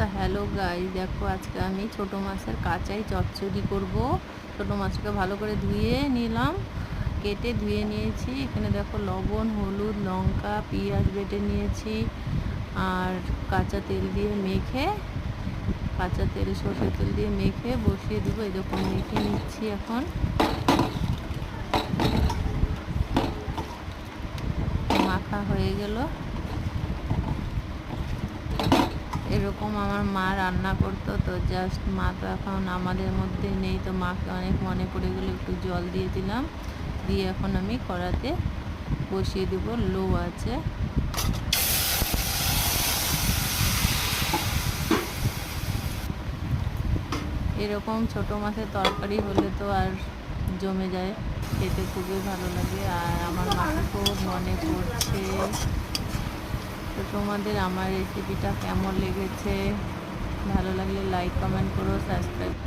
তা hello guys, দেখো আজকে আমি ছোট মাছের কাঁচাই চচ্চড়ি করব। ছোট মাছটাকে ভালো করে ধুয়ে নিলাম, কেটে ধুয়ে নিয়েছি। এখানে দেখো লবণ, হলুদ, লঙ্কা, পেঁয়াজ বেটে নিয়েছি আর কাঁচা তেল দিয়ে মেখে, কাঁচা তেল সর্ষের তেল দিয়ে মেখে বসিয়ে দিব। এই দেখো মেখে নিচ্ছি। এখন মাখা হয়ে গেল। এরকম আমার মা রান্না করতো, তো জাস্ট মা তো এখন আমাদের মধ্যে নেই, তো মাকে অনেক মনে পড়ে গেলে একটু জল দিয়ে দিলাম, দিয়ে এখন আমি কড়াতে বসিয়ে দেব, লো আছে। এরকম ছোট মাছের তরকারি হলে তো আর জমে যায়, খেতে খুবই ভালো লাগে। আর আমার মাকে খুব মনে পড়ছে। তো তোমাদের আমার রেসিপিটা কেমন লেগেছে? ভালো লাগলে লাইক কমেন্ট করো, সাবস্ক্রাইব